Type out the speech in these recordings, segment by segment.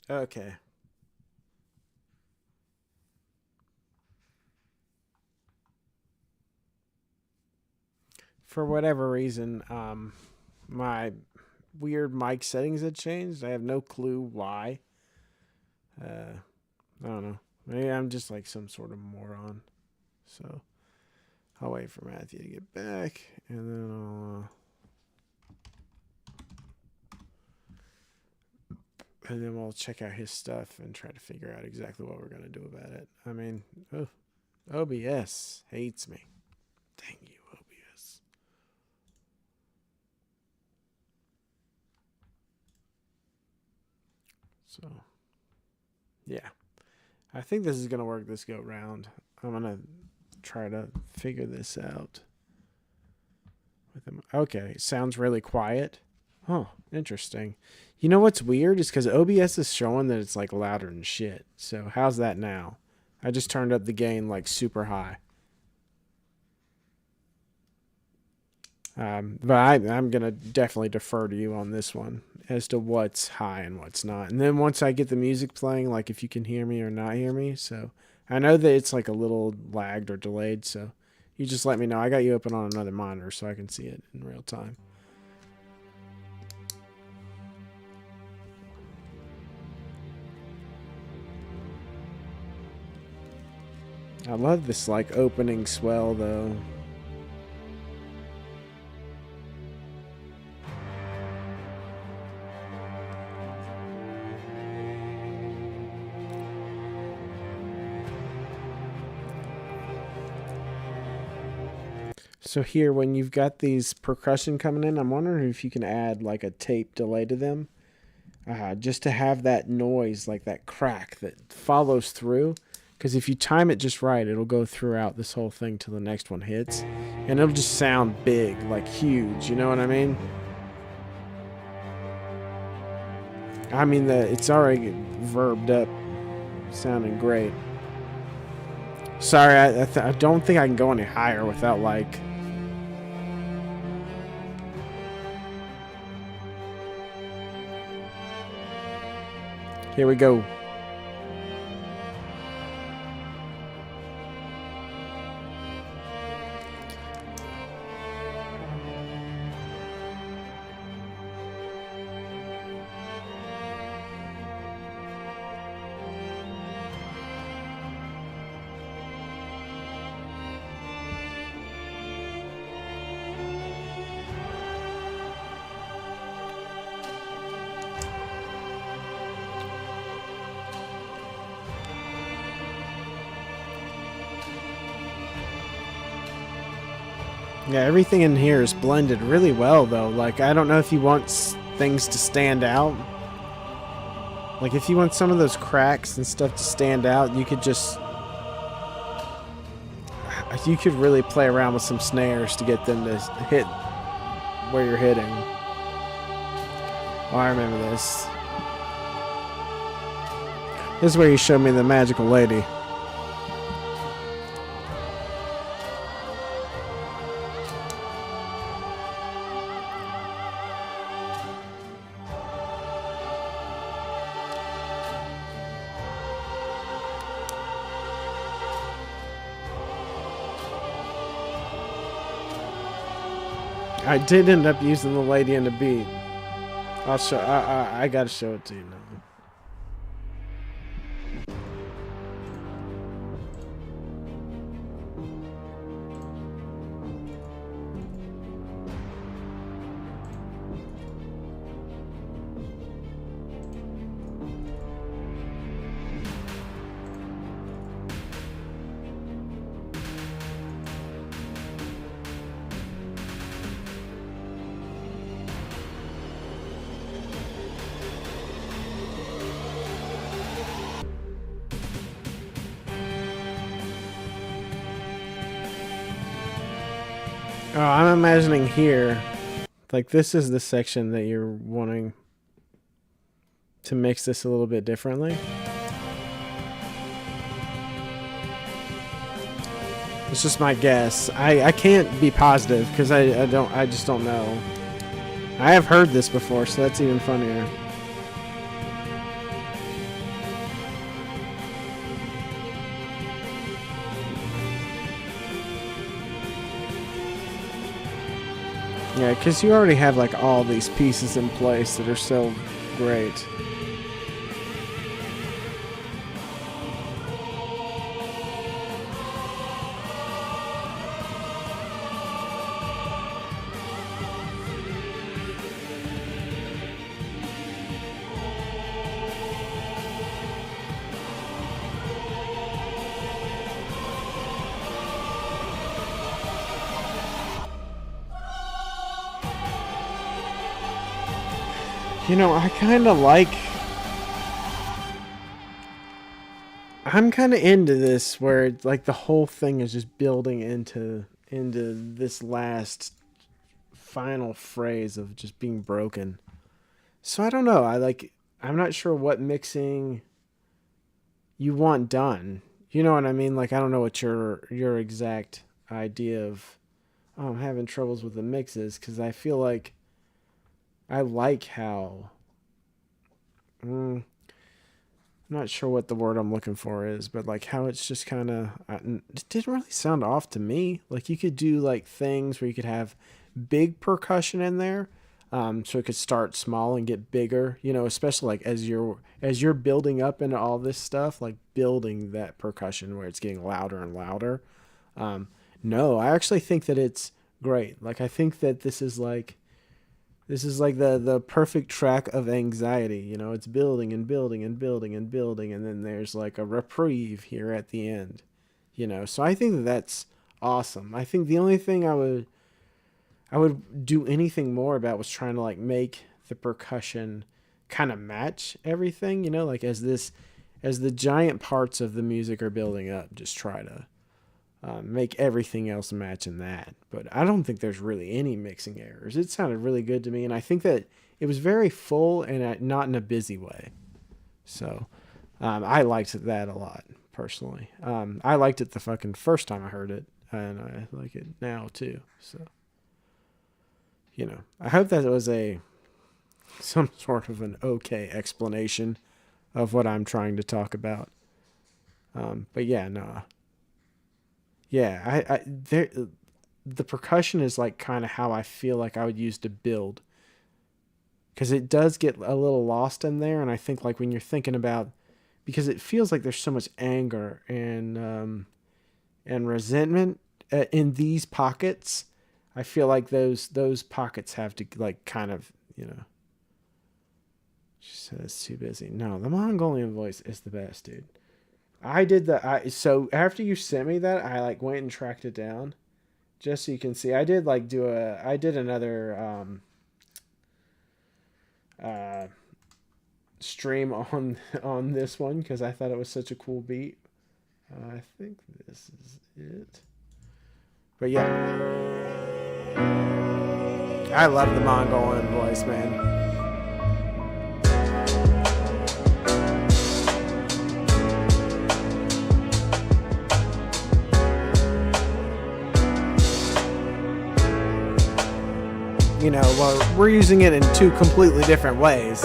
Okay. For whatever reason, my weird mic settings had changed. I have no clue why. I don't know. Maybe I'm just like some sort of moron. So I'll wait for Matthew to get back, and then we'll check out his stuff and try to figure out exactly what we're gonna do about it. I mean, OBS hates me. Dang you, OBS. So, yeah. I think this is going to work this go round. I'm going to try to figure this out. With him. Okay, sounds really quiet. Oh, interesting. You know what's weird is because OBS is showing that it's like louder than shit. So how's that now? I just turned up the gain like super high. But I'm going to definitely defer to you on this one as to what's high and what's not. And then once I get the music playing, like if you can hear me or not hear me. So I know that it's like a little lagged or delayed. So you just let me know. I got you open on another monitor so I can see it in real time. I love this like opening swell though. So here, when you've got these percussion coming in, I'm wondering if you can add like a tape delay to them, just to have that noise, like that crack that follows through. Because if you time it just right, it'll go throughout this whole thing till the next one hits, and it'll just sound big, like huge. You know what I mean? I mean it's already verbed up, sounding great. Sorry, I don't think I can go any higher without like. Here we go. Yeah, everything in here is blended really well, though. Like, I don't know if you want things to stand out. Like, if you want some of those cracks and stuff to stand out, you could just... You could really play around with some snares to get them to hit where you're hitting. Oh, I remember this. This is where you showed me the magical lady. I did end up using the lady and the beat. I'll show. I gotta show it to you now. Oh, I'm imagining here, like this is the section that you're wanting to mix this a little bit differently. It's just my guess. I can't be positive because I just don't know. I have heard this before, so that's even funnier. Yeah, because you already have like all these pieces in place that are so great. You know, I'm kind of into this where it's like the whole thing is just building into this last final phrase of just being broken. So I don't know. I'm not sure what mixing you want done. You know what I mean? Like I don't know what your exact idea of I'm having troubles with the mixes cuz I feel like I like how I'm not sure what the word I'm looking for is, but like how it's just kind of it didn't really sound off to me. Like you could do like things where you could have big percussion in there, so it could start small and get bigger. You know, especially like as you're building up into all this stuff, like building that percussion where it's getting louder and louder. Um, no, I actually think that it's great. Like I think that this is like the perfect track of anxiety. You know, it's building and building and building and building, and then there's like a reprieve here at the end. You know, so I think that that's awesome. I think the only thing I would do anything more about was trying to like make the percussion kind of match everything. You know, like as the giant parts of the music are building up, just try to make everything else match in that. But I don't think there's really any mixing errors. It sounded really good to me, and I think that it was very full and not in a busy way. So I liked that a lot personally. I liked it the fucking first time I heard it, and I like it now too. So you know, I hope that was some sort of an okay explanation of what I'm trying to talk about. But yeah, no, yeah, the percussion is like kind of how I feel like I would use to build because it does get a little lost in there, and I think like when you're thinking about because it feels like there's so much anger and resentment in these pockets. I feel like those pockets have to like kind of She said it's too busy. No, the Mongolian voice is the best, dude. I did the so after you sent me that, I like went and tracked it down just so you can see. I did another uh stream on this one because I thought it was such a cool beat. I think this is it. But yeah, I love the Mongolian voice, man. You know, well, we're using it in two completely different ways.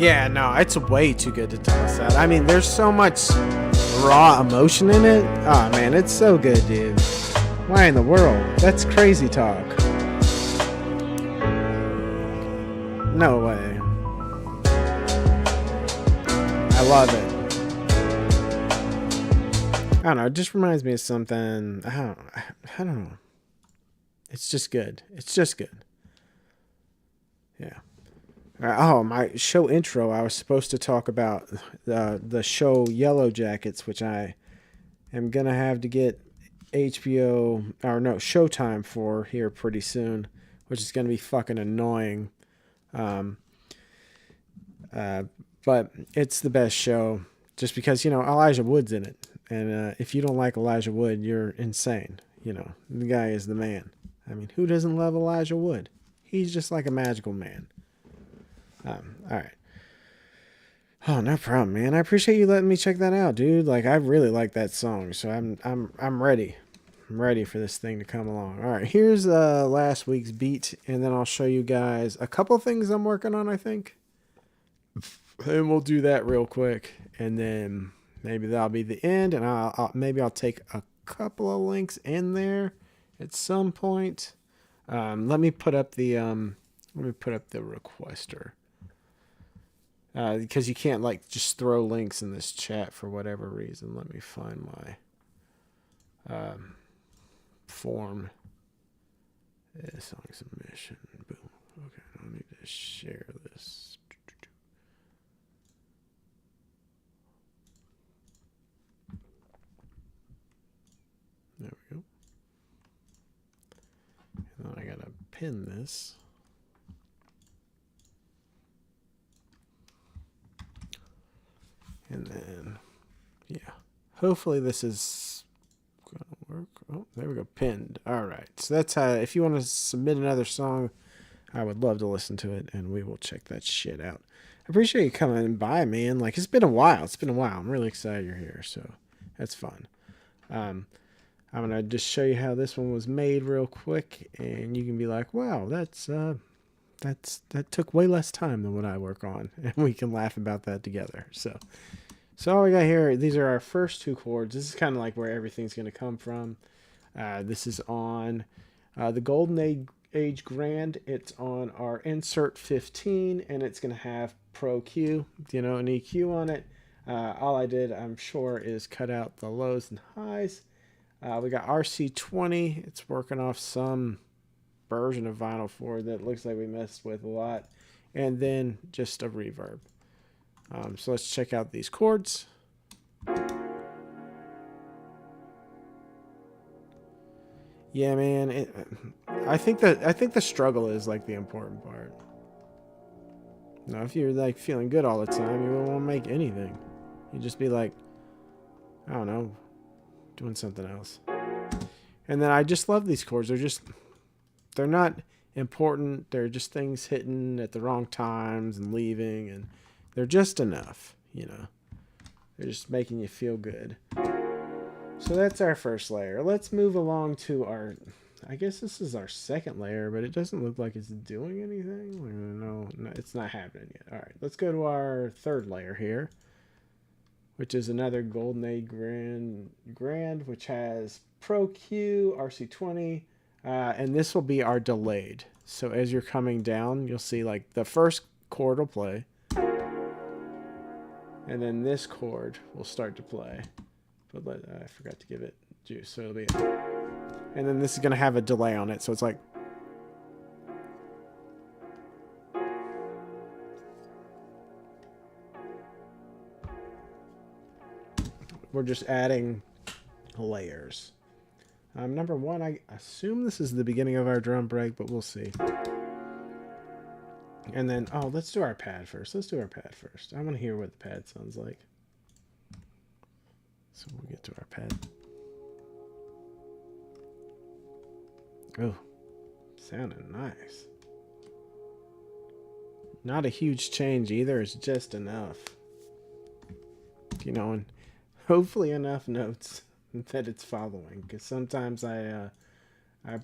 Yeah, no, it's way too good to toss out. I mean, there's so much raw emotion in it. Oh, man, it's so good, dude. Why in the world? That's crazy talk. No way. I love it. I don't know. It just reminds me of something. I don't know. It's just good. It's just good. Yeah. Oh, my show intro. I was supposed to talk about the show Yellow Jackets, which I am gonna have to get HBO or no Showtime for here pretty soon, which is gonna be fucking annoying. Um, but it's the best show just because Elijah Wood's in it, and if you don't like Elijah Wood, you're insane. The guy is the man. I mean, who doesn't love Elijah Wood? He's just like a magical man. All right. Oh, no problem, man. I appreciate you letting me check that out, dude. Like, I really like that song, so I'm ready. I'm ready for this thing to come along. All right, here's last week's beat, and then I'll show you guys a couple things I'm working on, I think. And we'll do that real quick, and then maybe that'll be the end, and maybe I'll take a couple of links in there at some point. Let me put up the requester, because you can't like just throw links in this chat for whatever reason. Let me find my form. Song submission. Boom. Okay, I need to share this. There we go. And then I gotta pin this. And then, yeah. Hopefully this is gonna work. Oh, there we go. Pinned. All right. So that's how, if you want to submit another song, I would love to listen to it, and we will check that shit out. I appreciate you coming by, man. Like, it's been a while. I'm really excited you're here, so that's fun. I'm going to just show you how this one was made real quick, and you can be like, wow, that took way less time than what I work on, and we can laugh about that together. So all we got here, these are our first two chords. This is kind of like where everything's going to come from. This is on the Golden Age Grand. It's on our insert 15, and it's going to have Pro Q, an EQ on it. All I did, I'm sure, is cut out the lows and highs. We got RC20. It's working off some version of Vinyl 4 that looks like we messed with a lot. And then just a reverb. So let's check out these chords. Yeah, man. I think the struggle is like the important part. Now, if you're like feeling good all the time, you won't want to make anything. You just be like, I don't know, doing something else. And then I just love these chords. They're not important. They're just things hitting at the wrong times and leaving, and they're just enough, They're just making you feel good. So that's our first layer. Let's move along to our, I guess this is our second layer, but it doesn't look like it's doing anything. No, it's not happening yet. All right, let's go to our third layer here, which is another Golden Age Grand, which has Pro Q, RC20, and this will be our delayed. So as you're coming down, you'll see like the first chord will play, and then this chord will start to play. But I forgot to give it juice, so it'll be, and then this is going to have a delay on it, so it's like, we're just adding layers. Number one, I assume this is the beginning of our drum break, but we'll see. And then, let's do our pad first. I want to hear what the pad sounds like. So we'll get to our pad. Oh, sounding nice. Not a huge change either. It's just enough. And hopefully enough notes that it's following. Because sometimes I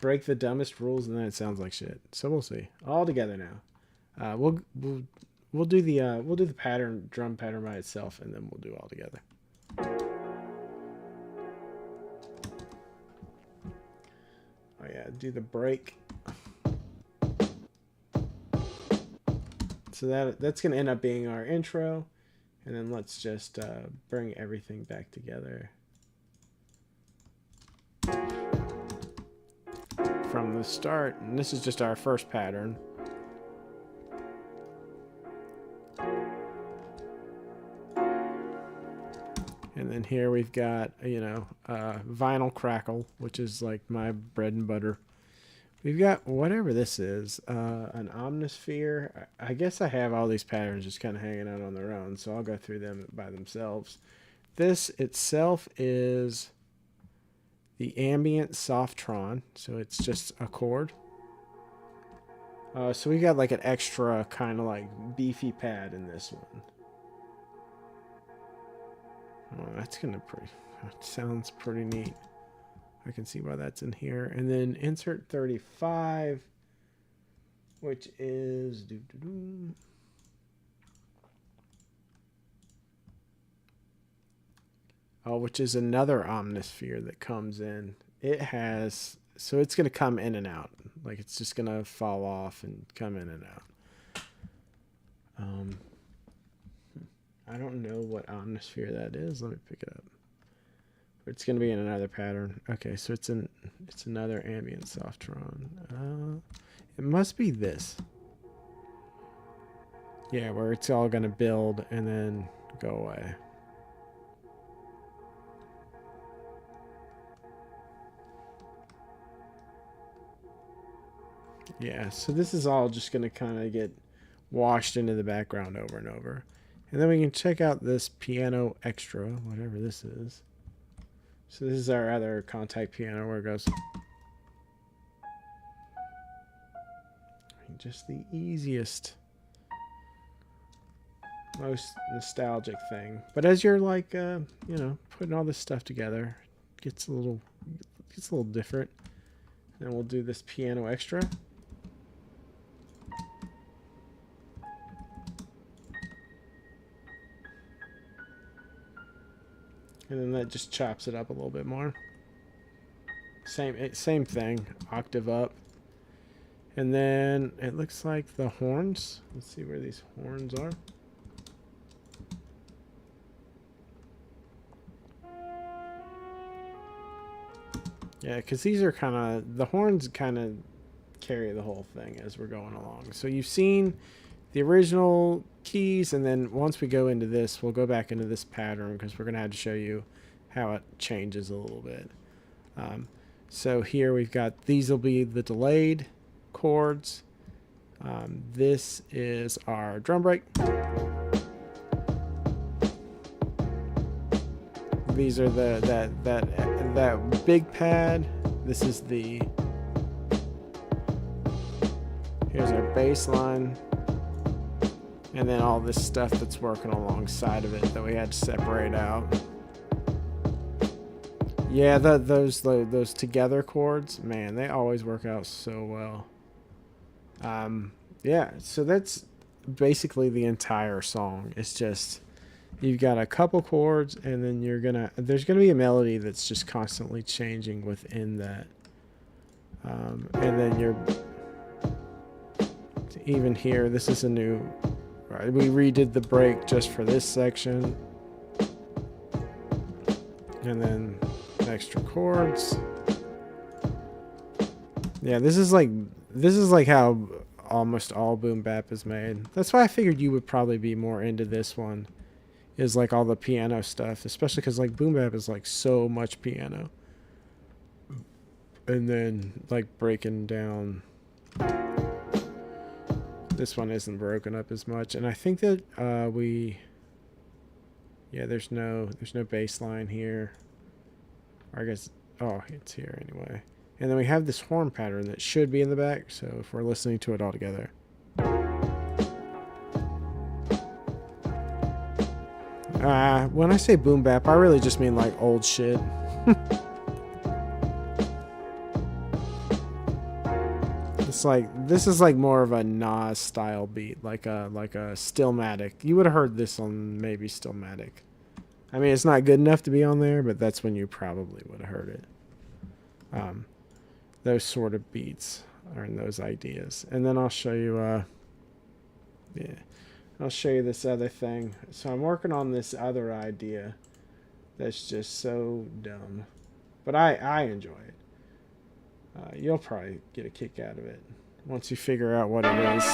break the dumbest rules and then it sounds like shit. So we'll see. All together now. We'll do the pattern, drum pattern by itself, and then we'll do all together. Oh yeah, do the break. So that's going to end up being our intro. And then let's just bring everything back together from the start. And this is just our first pattern. And then here we've got, vinyl crackle, which is like my bread and butter. We've got whatever this is, an omnisphere. I guess I have all these patterns just kind of hanging out on their own, so I'll go through them by themselves. This itself is the ambient softtron, so it's just a chord. So we got like an extra kind of like beefy pad in this one. Oh, that sounds pretty neat. I can see why that's in here. And then insert 35, which is which is another omnisphere that comes in. It has, so it's going to come in and out. Like it's just going to fall off and come in and out. I don't know what omnisphere that is. Let me pick it up. It's going to be in another pattern. Okay, so it's another ambient softron. It must be this. Yeah, where it's all going to build and then go away. Yeah, so this is all just going to kind of get washed into the background over and over. And then we can check out this piano extra, whatever this is. So this is our other contact piano where it goes. Just the easiest, most nostalgic thing. But as you're like, you know, putting all this stuff together, it gets a little different. And we'll do this piano extra. And then that just chops it up a little bit more. Same thing, octave up. And then it looks like the horns. Let's see where these horns are. Yeah, because these are kind of, the horns kind of carry the whole thing as we're going along. So you've seen the original keys, and then once we go into this, we'll go back into this pattern because we're going to have to show you how it changes a little bit. So here we've got, these will be the delayed chords. This is our drum break. These are that big pad. This is the, here's our bass line. And then all this stuff that's working alongside of it that we had to separate out. Yeah, those together chords, man, they always work out so well. Yeah, so that's basically the entire song. It's just, you've got a couple chords, and then there's gonna be a melody that's just constantly changing within that. And then you're, even here, this is a new, right, we redid the break just for this section. And then extra chords. Yeah, this is like how almost all boom bap is made. That's why I figured you would probably be more into this one, is like all the piano stuff, especially because like boom bap is like so much piano, and then like breaking down. This one isn't broken up as much, and I think that there's no bass line here. Or I guess, oh, it's here anyway. And then we have this horn pattern that should be in the back, so if we're listening to it all together. When I say boom bap, I really just mean like old shit. It's like, this is like more of a Nas style beat, like a Stillmatic. You would have heard this on maybe Stillmatic. I mean, it's not good enough to be on there, but that's when you probably would have heard it. Those sort of beats are in those ideas. And then I'll show you, I'll show you this other thing. So I'm working on this other idea that's just so dumb, but I enjoy it. You'll probably get a kick out of it once you figure out what it is.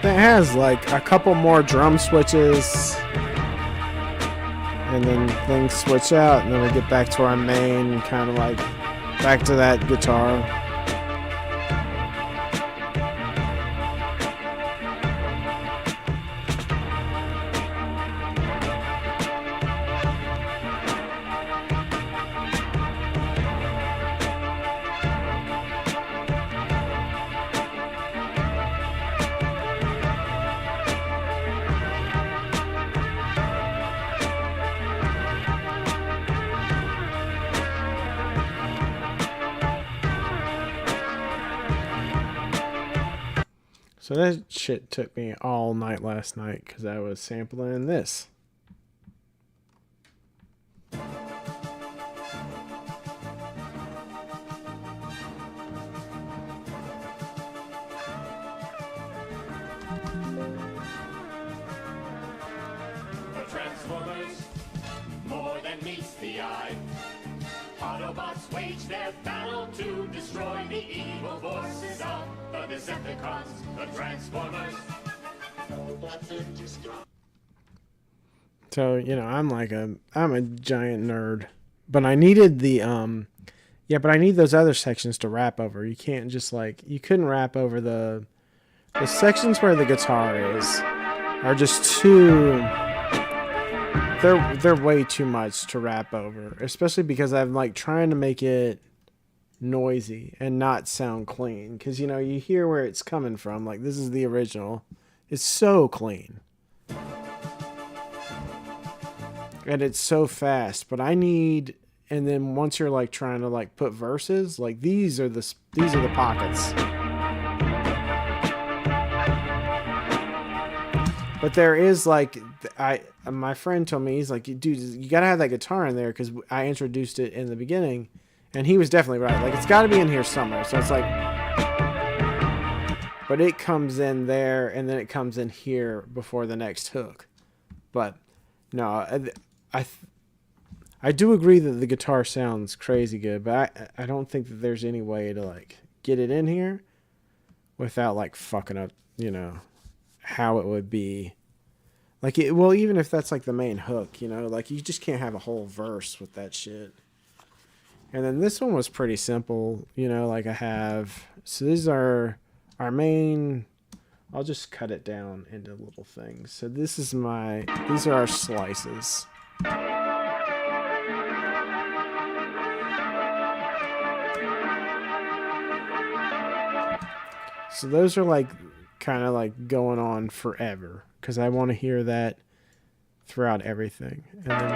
It has like a couple more drum switches, and then things switch out, and then we get back to our main kind of like Back to that guitar. So that shit took me all night last night because I was sampling this. Transformers, more than meets the eye. Autobots wage their battle to destroy the evil forces of the Decepticons, the Transformers. So, you know, I'm a giant nerd. But I needed the but I need those other sections to rap over. You can't just you couldn't rap over the sections where the guitar is are just too they're way too much to rap over, especially because I'm trying to make it noisy and not sound clean, because you know you hear where it's coming from. Like, this is the original, it's so clean and it's so fast, but I need, and then once you're trying to put verses, these are the pockets. But there is my friend told me, he's like, dude, you gotta have that guitar in there because I introduced it in the beginning, and he was definitely right. It's got to be in here somewhere. So it's but it comes in there and then it comes in here before the next hook. But no, I do agree that the guitar sounds crazy good, but I don't think that there's any way to get it in here without fucking up, you know, how it would be. Even if that's the main hook, you know, you just can't have a whole verse with that shit. And then this one was pretty simple, you know, so these are our main, I'll just cut it down into little things. So these are our slices. So those are kind of going on forever, because I want to hear that throughout everything. And then,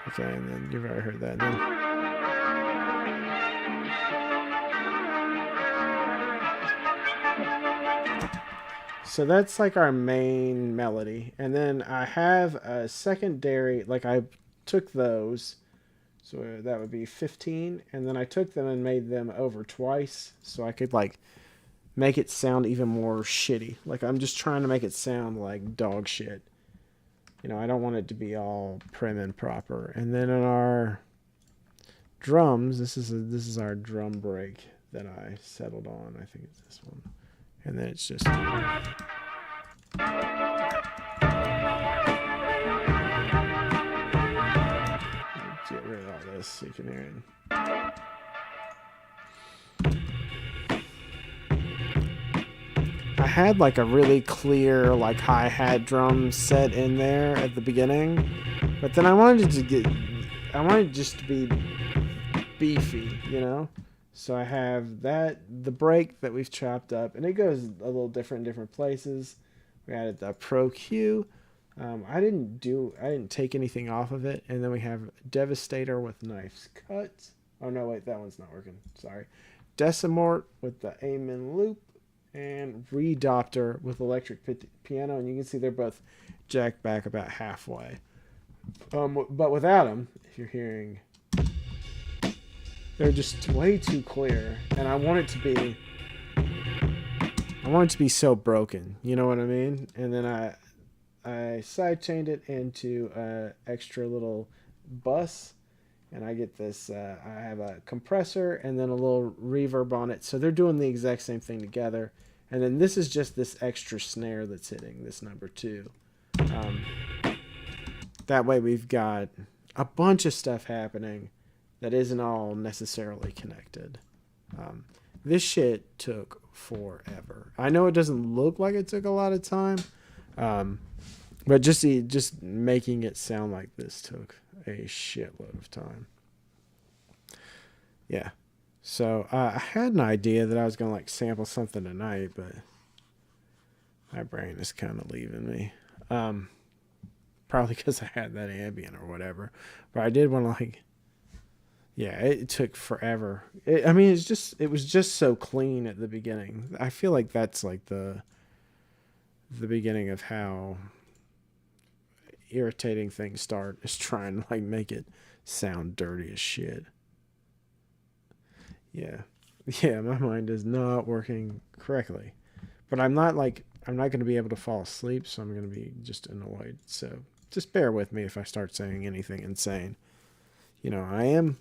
okay, and then you've already heard that. So that's our main melody. And then I have a secondary, I took those, so that would be 15, and then I took them and made them over twice so I could make it sound even more shitty. I'm just trying to make it sound like dog shit. You know, I don't want it to be all prim and proper. And then in our drums, this is our drum break that I settled on. I think it's this one. And then it's just get rid of all this so you can hear it. I had a really clear hi-hat drum set in there at the beginning, but then I wanted just to be beefy, you know? So I have the break that we've chopped up, and it goes a little different in different places. We added the Pro Q. I didn't take anything off of it. And then we have Devastator with Knives Cut. Oh no, wait, that one's not working. Sorry. Decimort with the Amen loop, and Redopter with electric piano. And you can see they're both jacked back about halfway. But without them, if you're hearing, they're just way too clear, and I want it to be so broken, you know what I mean? And then I sidechained it into a extra little bus, and I get this, I have a compressor and then a little reverb on it, so they're doing the exact same thing together. And then this is just this extra snare that's hitting this number 2. That way we've got a bunch of stuff happening that isn't all necessarily connected. This shit took forever. I know it doesn't look like it took a lot of time, but just making it sound like this took a shitload of time. Yeah. So I had an idea that I was gonna like sample something tonight, but my brain is kind of leaving me. Probably because I had that Ambient or whatever. But I did want to like, yeah, it took forever. I mean, it was just so clean at the beginning. I feel like that's like the beginning of how irritating things start, is trying to like make it sound dirty as shit. Yeah. Yeah, my mind is not working correctly. But I'm not going to be able to fall asleep, so I'm going to be just annoyed. So just bear with me if I start saying anything insane. You know, I am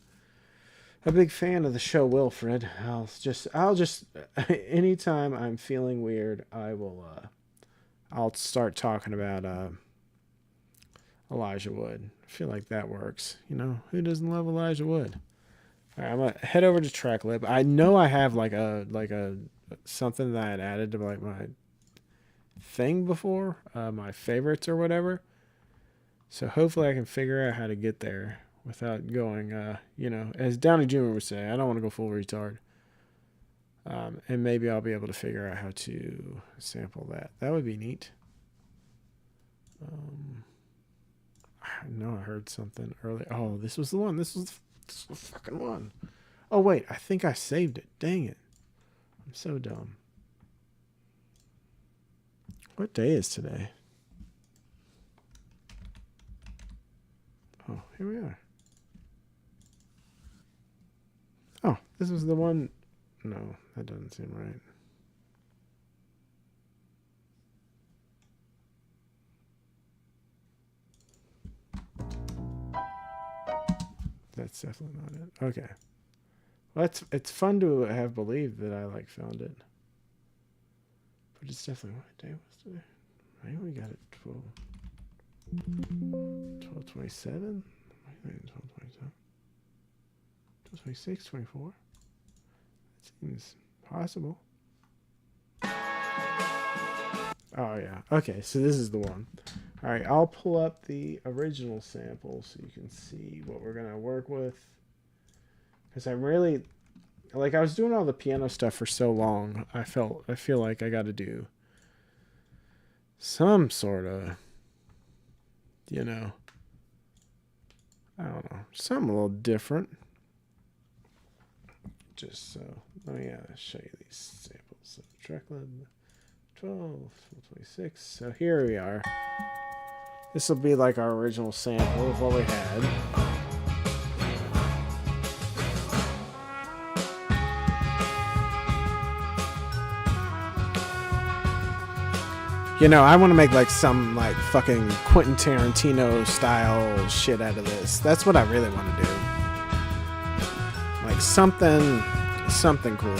a big fan of the show Wilfred. I'll just anytime I'm feeling weird, I'll start talking about Elijah Wood. I feel like that works. You know, who doesn't love Elijah Wood? All right, I'm gonna head over to Tracklib. I know I have like a something that I had added to like my thing before, my favorites or whatever. So hopefully I can figure out how to get there without going, you know, as Downey Jr. would say, I don't want to go full retard. And maybe I'll be able to figure out how to sample that. That would be neat. I know I heard something earlier. Oh, this was the one. This was the fucking one. Oh, wait. I think I saved it. Dang it. I'm so dumb. What day is today? Oh, here we are. Oh, this was the one. No, that doesn't seem right. That's definitely not it. Okay. Well, it's fun to have believed that I like found it. But it's definitely what day was today. Right, we got it 12:27. 12:27. 12:26, 24. That seems possible. Oh yeah. Okay, so this is the one. All right, I'll pull up the original sample so you can see what we're gonna work with. Because I'm really, like, I was doing all the piano stuff for so long. I feel like I got to do some sort of, you know, I don't know, something a little different. Just so, let me show you these samples. So Tracklib 12:26. So here we are. This will be like our original sample of what we had. You know, I want to make like some like fucking Quentin Tarantino style shit out of this. That's what I really want to do. Like something cool.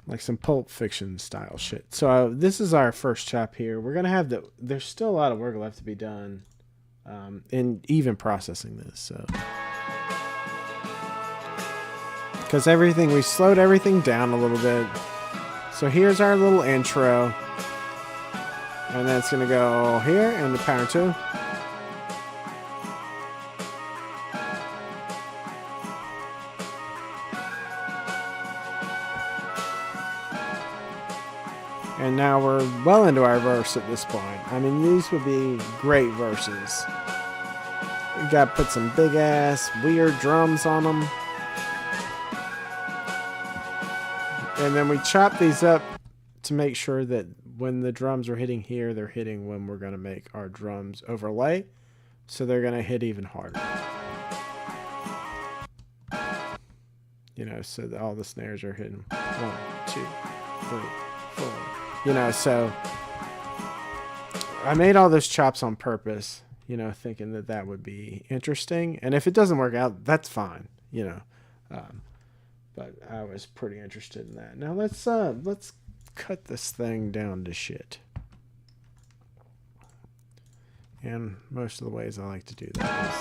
Like some Pulp Fiction style shit. So this is our first chop here. We're gonna have there's still a lot of work left to be done, in even processing this. So, because we slowed everything down a little bit. So here's our little intro, and then it's gonna go here and the power 2. And now we're well into our verse at this point. I mean, these would be great verses. We got to put some big ass weird drums on them. And then we chop these up to make sure that when the drums are hitting here, they're hitting when we're going to make our drums overlay. So they're going to hit even harder. You know, so that all the snares are hitting 1, 2, 3, 4. You know, so I made all those chops on purpose, you know, thinking that that would be interesting. And if it doesn't work out, that's fine, you know. But I was pretty interested in that. Now let's cut this thing down to shit. And most of the ways I like to do that is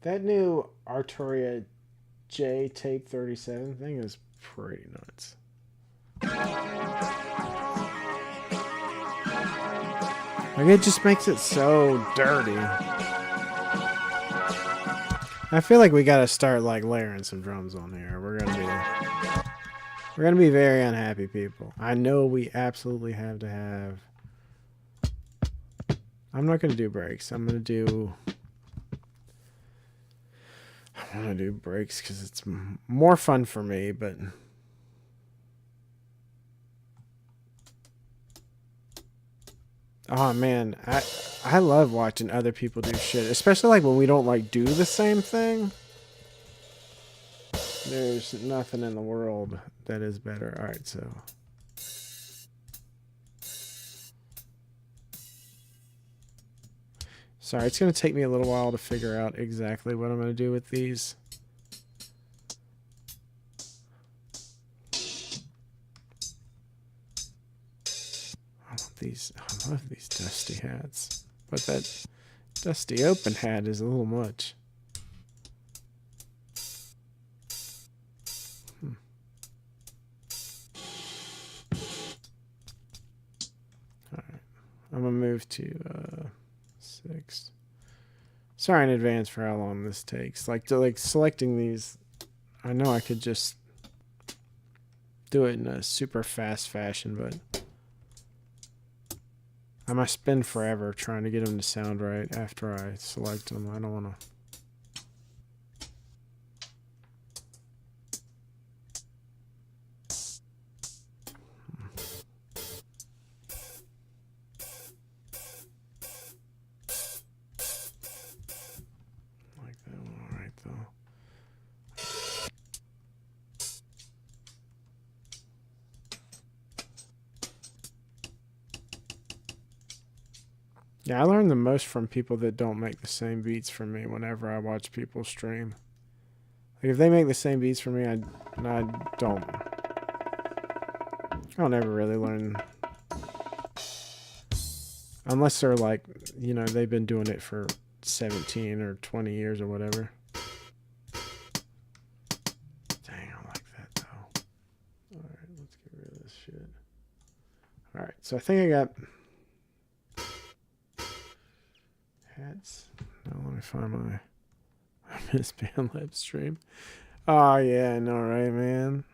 That new Arturia J Tape 37 thing is pretty nuts. Like, it just makes it so dirty. I feel like we gotta start like layering some drums on here. We're gonna be very unhappy people. I know we absolutely have to have. I'm not gonna do breaks. I want to do breaks because it's more fun for me, but. Oh man, I love watching other people do shit, especially like when we don't like do the same thing. There's nothing in the world that is better. All right, so sorry, it's gonna take me a little while to figure out exactly what I'm gonna do with these. I love these dusty hats, but that dusty open hat is a little much. All right, I'm gonna move to 6. Sorry in advance for how long this takes. Like selecting these, I know I could just do it in a super fast fashion, but I must spend forever trying to get them to sound right after I select them. I don't want to. Like that one, all right though. Yeah, I learn the most from people that don't make the same beats for me whenever I watch people stream. Like if they make the same beats for me, I don't. I'll never really learn. Unless they're like, you know, they've been doing it for 17 or 20 years or whatever. Dang, I like that though. Alright, let's get rid of this shit. Alright, so I think I got hats. Now let me find my Miss Band Lab stream. Oh yeah, I know, right, man?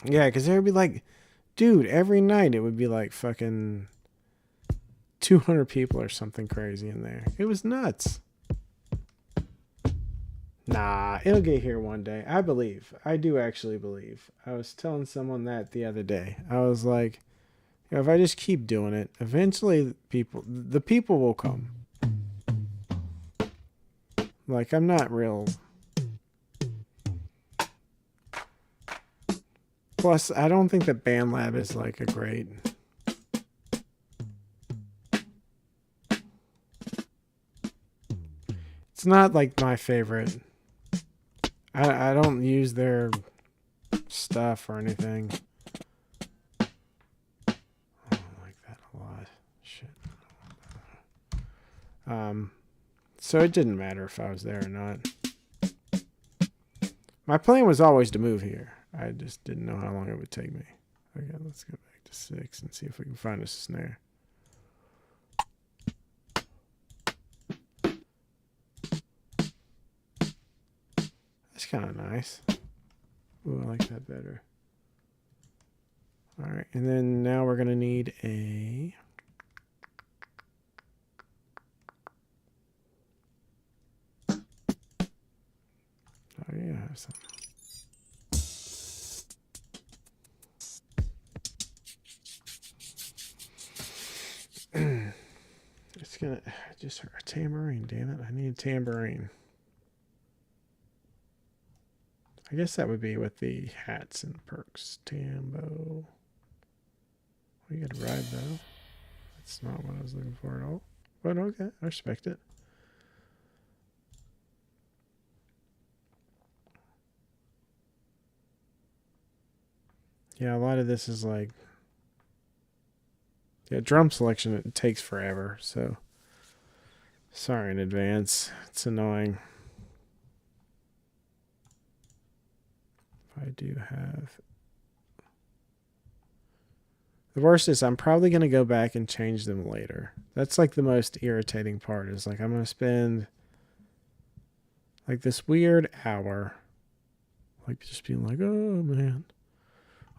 Yeah, because there would be like, dude, every night it would be like fucking 200 people or something crazy in there. It was nuts. Nah, it'll get here one day. I believe. I do actually believe. I was telling someone that the other day. I was like, you know, if I just keep doing it, eventually the people will come. Like, I'm not real. Plus, I don't think that BandLab is like a great. It's not like my favorite. I don't use their stuff or anything. I don't like that a lot. Shit. So it didn't matter if I was there or not. My plan was always to move here. I just didn't know how long it would take me. Okay, let's go back to 6 and see if we can find a snare. That's kind of nice. Ooh, I like that better. All right, and then now we're going to need a... Oh, yeah, I have some. It's gonna just a tambourine, damn it. I need a tambourine. I guess that would be with the hats and perks. Tambo. We could ride though. That's not what I was looking for at all. But okay, I respect it. Yeah, a lot of this is like, yeah, drum selection, it takes forever, so Sorry in advance. It's annoying. I do have... The worst is I'm probably going to go back and change them later. That's like the most irritating part is like I'm going to spend like this weird hour like just being like, oh man,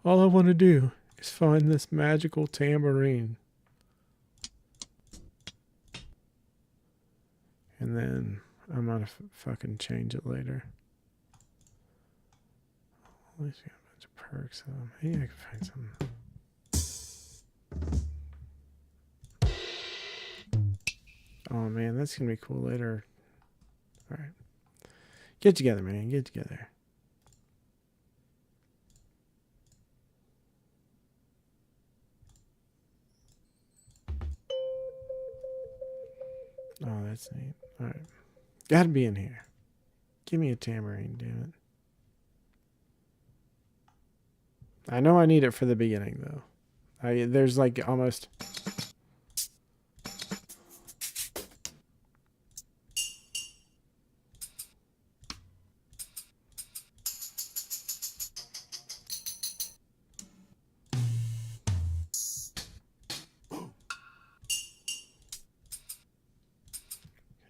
all I want to do is find this magical tambourine. And then I'm going to fucking change it later. At least we got a bunch of perks. Maybe I can find something. Oh man, that's gonna be cool later. All right, get together, man. Get together. Oh, that's neat. All right, gotta be in here. Give me a tambourine, damn it. I know I need it for the beginning though. There's like almost.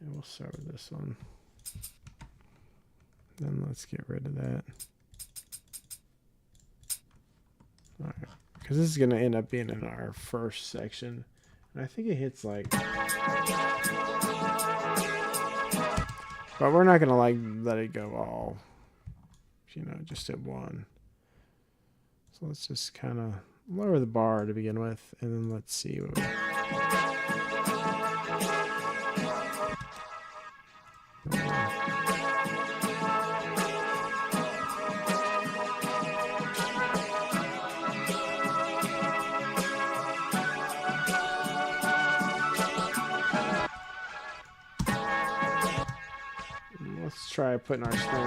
We'll start with this one. Then let's get rid of that. Alright. Because this is going to end up being in our first section. And I think it hits like... But we're not going to like let it go all, just at one. So let's just kind of lower the bar to begin with. And then let's see what we... Let's try putting our string.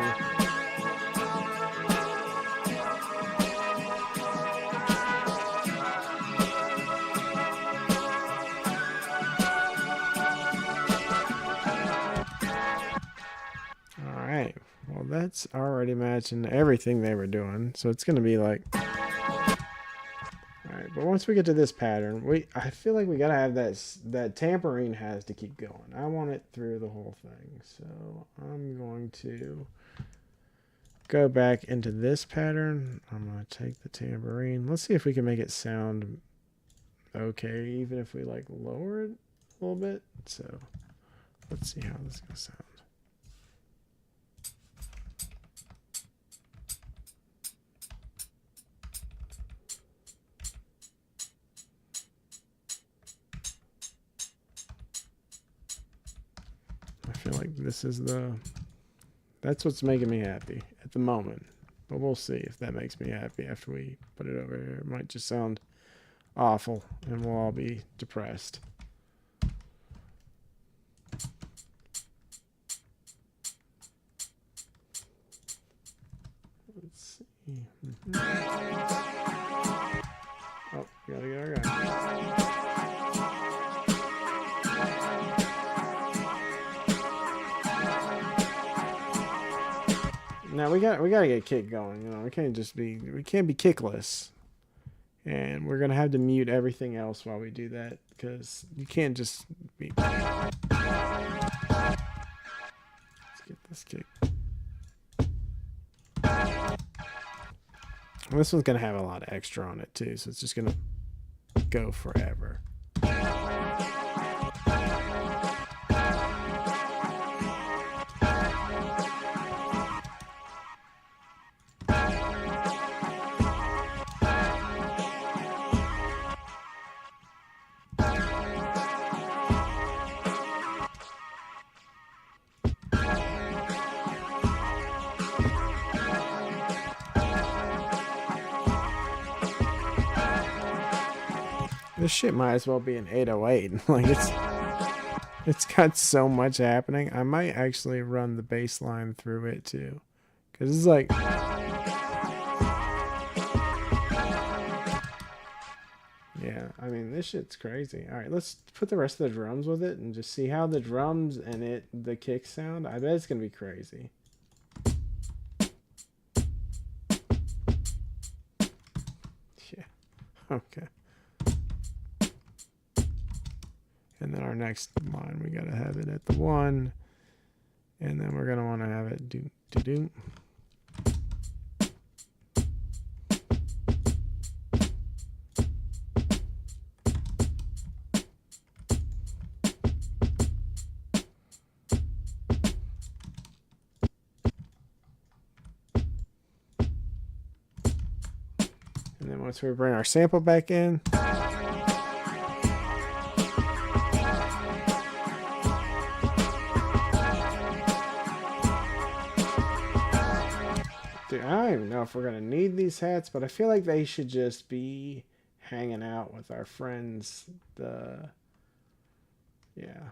Alright, well that's already matching everything they were doing, so it's going to be like... Alright, but once we get to this pattern, I feel like we got to have that tambourine has to keep going. I want it through the whole thing, so I'm going to go back into this pattern. I'm going to take the tambourine. Let's see if we can make it sound okay, even if we like lower it a little bit. So let's see how this is going to sound. I feel like this is that's what's making me happy at the moment. But we'll see if that makes me happy after we put it over here. It might just sound awful and we'll all be depressed. Let's see. Oh, gotta get our guy. Now we gotta get kick going. We can't be kickless, and we're gonna have to mute everything else while we do that because you can't just be. Let's get this kick. And this one's gonna have a lot of extra on it too, so it's just gonna go forever. This shit might as well be an 808. Like it's got so much happening. I might actually run the bass line through it too, because it's like Yeah, I mean, this shit's crazy. All right, let's put the rest of the drums with it and just see how the drums and the kicks sound. I bet it's gonna be crazy. Yeah. Okay. And then our next line, we gotta have it at the 1, and then we're gonna want to have it do do do. And then once we bring our sample back in, dude, I don't even know if we're gonna need these hats, but I feel like they should just be hanging out with our friends. Yeah.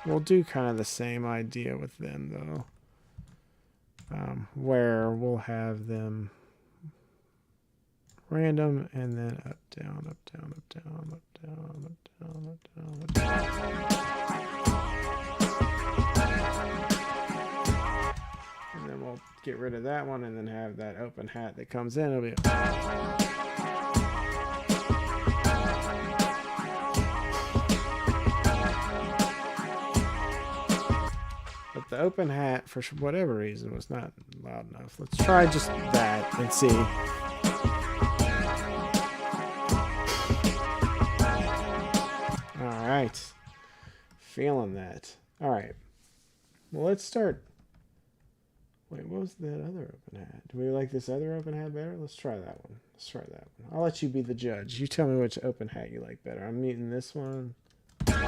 We'll do kind of the same idea with them though. Where we'll have them random and then up, down, up, down, up, down, up, down, up, down, up, down, up, down. And then we'll get rid of that one and then have that open hat that comes in. It'll be but the open hat, for whatever reason, was not loud enough. Let's try just that and see. All right. Feeling that. All right. Well, let's start. Wait, what was that other open hat? Do we like this other open hat better? Let's try that one. Let's try that one. I'll let you be the judge. You tell me which open hat you like better. I'm muting this one. That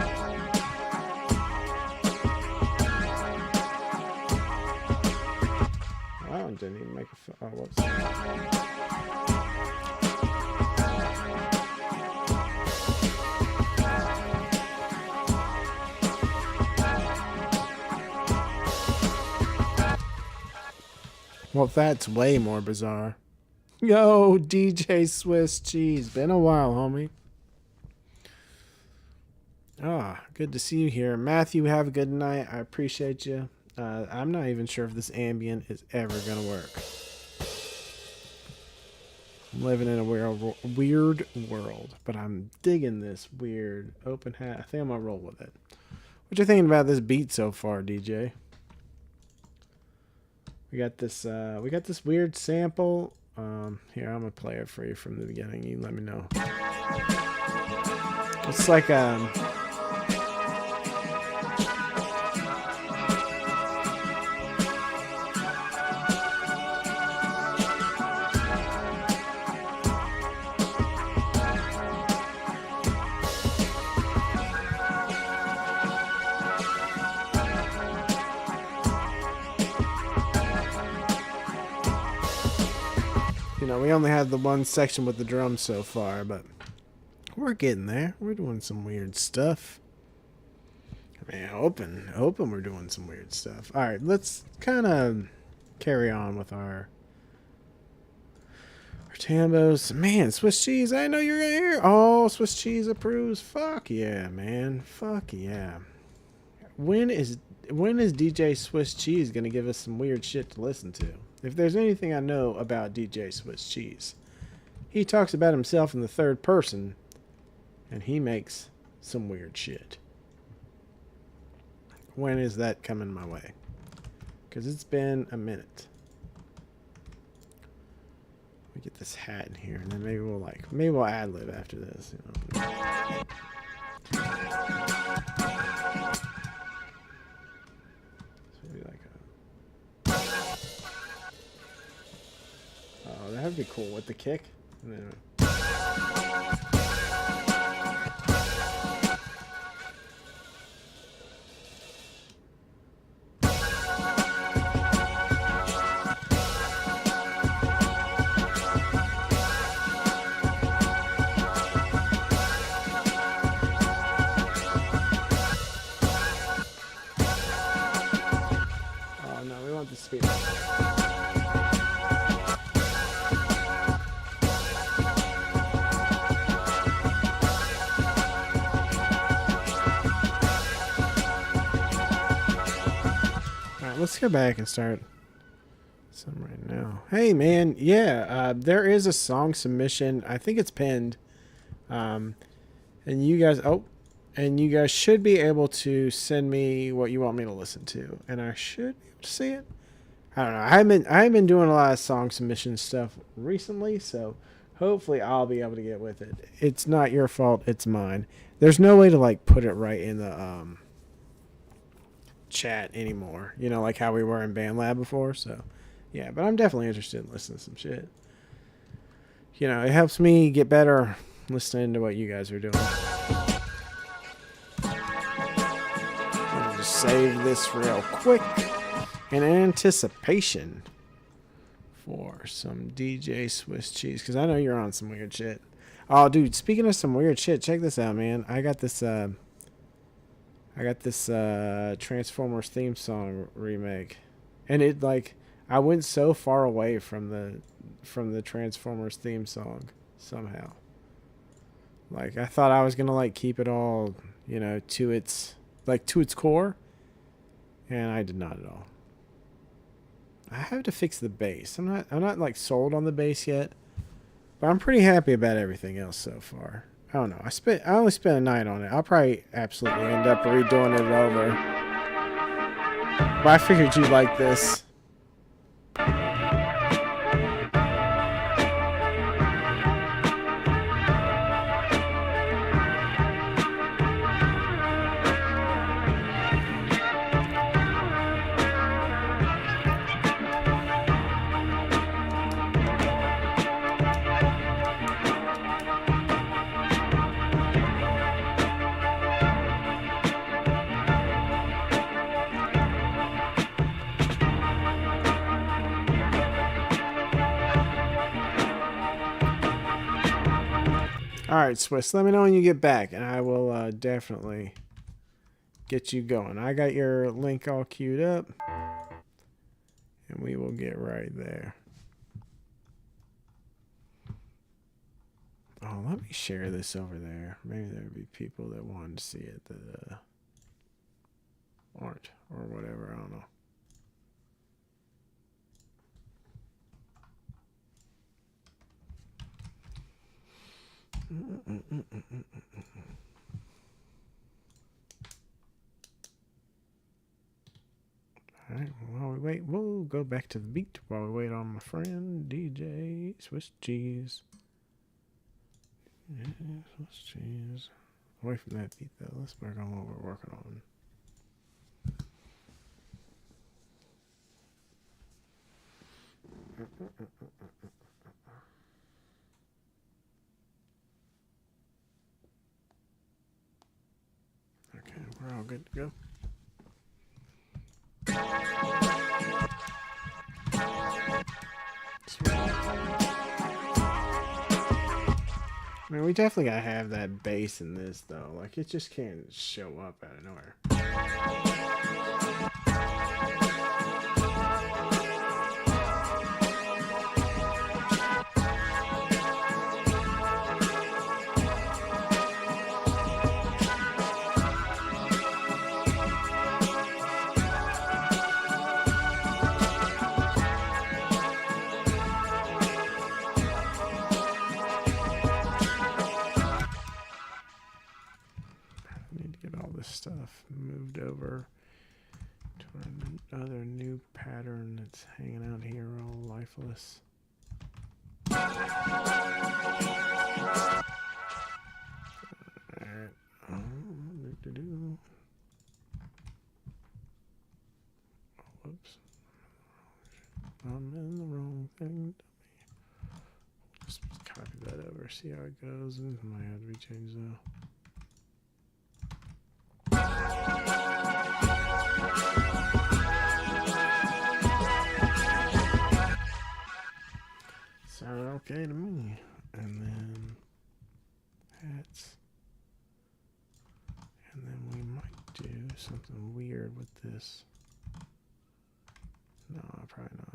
one didn't even make a. Oh, whoops. Well, that's way more bizarre. Yo, DJ Swiss Cheese. Been a while, homie. Ah, good to see you here. Matthew, have a good night. I appreciate you. I'm not even sure if this ambient is ever going to work. I'm living in a weird world, but I'm digging this weird open hat. I think I'm going to roll with it. What you thinking about this beat so far, DJ? We got this weird sample. Here, I'm going to play it for you from the beginning. You let me know. It's like we only had the one section with the drums so far, but we're getting there. We're doing some weird stuff. I mean, hoping we're doing some weird stuff. All right, let's kind of carry on with our tambos. Man, Swiss cheese, I know you're here. Oh, Swiss cheese approves. Fuck yeah, man. Fuck yeah. When is DJ Swiss Cheese gonna give us some weird shit to listen to? If there's anything I know about DJ Swiss Cheese, he talks about himself in the third person, and he makes some weird shit. When is that coming my way? Because it's been a minute. We get this hat in here, and then maybe we'll ad-lib after this. You know? Oh, that would be cool with the kick. And then, oh no, we want the speed. let's go back and start some right now. Hey, man. Yeah, there is a song submission. I think it's pinned. And you guys, and you guys should be able to send me what you want me to listen to, and I should be able to see it. I don't know. I haven't been doing a lot of song submission stuff recently, so hopefully I'll be able to get with it. It's not your fault. It's mine. There's no way to like put it right in the chat anymore. You know, like how we were in BandLab before. So yeah, but I'm definitely interested in listening to some shit. You know, it helps me get better listening to what you guys are doing. I'll just save this real quick in anticipation for some DJ Swiss cheese, because I know you're on some weird shit. Oh, dude, speaking of some weird shit, check this out, man. I got this Transformers theme song remake, and it like I went so far away from the Transformers theme song somehow. Like I thought I was gonna like keep it all, you know, to its core, and I did not at all. I have to fix the bass. I'm not like sold on the bass yet, but I'm pretty happy about everything else so far. I don't know. I only spent a night on it. I'll probably absolutely end up redoing it over. But I figured you'd like this. Alright, Swiss, let me know when you get back, and I will definitely get you going. I got your link all queued up, and we will get right there. Oh, let me share this over there. Maybe there'd be people that wanted to see it that aren't, or whatever, I don't know. Alright, while we wait, we'll go back to the beat while we wait on my friend DJ Swiss Cheese. Yeah, Swiss Cheese. Away from that beat though, let's work on what we're working on. Okay, we're all good to go. I mean, we definitely gotta have that bass in this though. Like, it just can't show up out of nowhere. Stuff moved over to another new pattern that's hanging out here all lifeless. Alright. Whoops. I'm in the wrong thing. Just copy that over, see how it goes. It might have to be changed though. Sounded okay to me. And then hats. And then we might do something weird with this. No, probably not.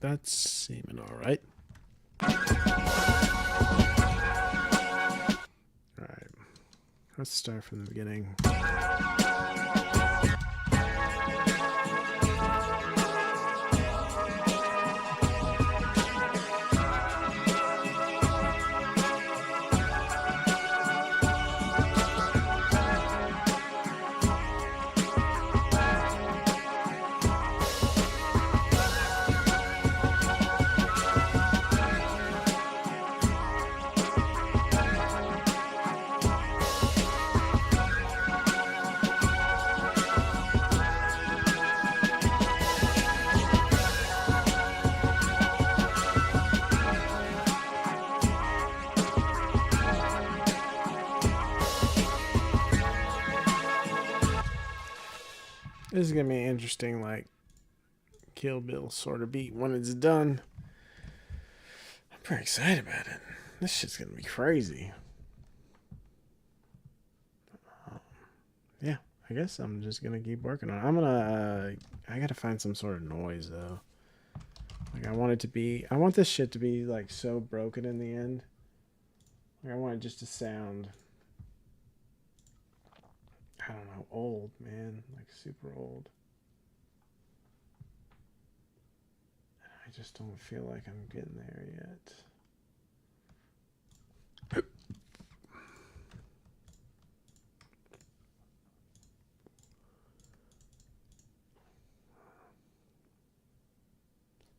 That's seeming all right. All right. Let's start from the beginning. This is gonna be an interesting, like, Kill Bill sort of beat when it's done. I'm pretty excited about it. This shit's gonna be crazy. Yeah, I guess I'm just gonna keep working on it. I'm gonna. I gotta find some sort of noise though. Like I want it to be. I want this shit to be like so broken in the end. Like I want it just to sound. I don't know, old, man, like super old. I just don't feel like I'm getting there yet.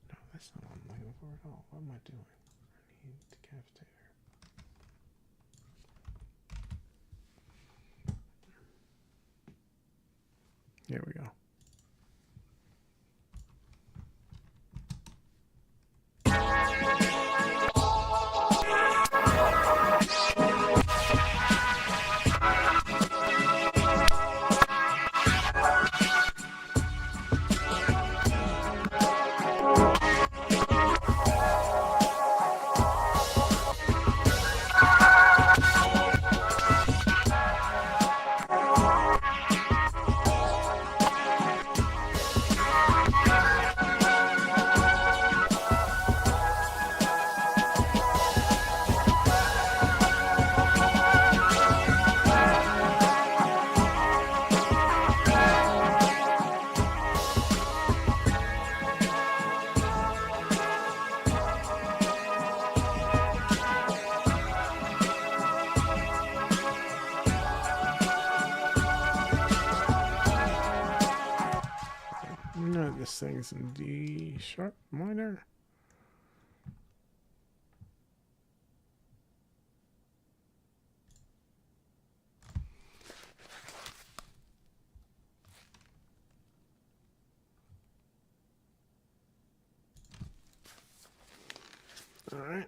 No, that's not what I'm looking for at all. What am I doing? I need decapitator. Here we go. No, this thing's in D sharp minor. All right.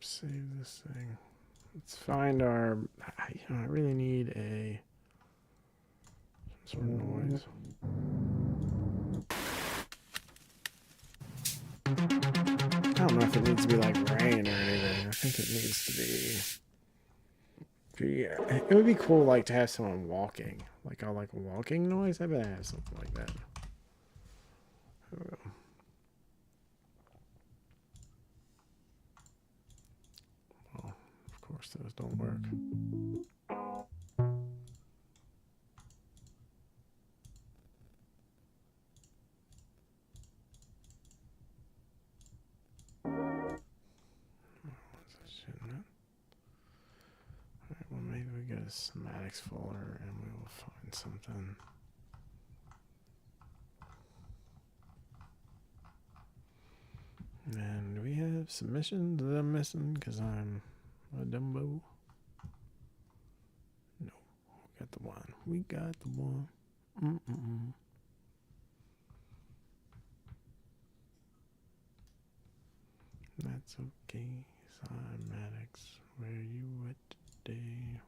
Save this thing. Let's find our. I really need a some sort of noise. I don't know if it needs to be like rain or anything. I think it needs to be. Yeah, it would be cool, like to have someone walking, like a walking noise. I bet I have something like that. There we go. Well, of course those don't work. Well, maybe we get a schematics folder and we will find something. And do we have submissions that I'm missing because I'm a dumbo? No, we got the one. We got the one. That's okay. Cymatics, where you at today?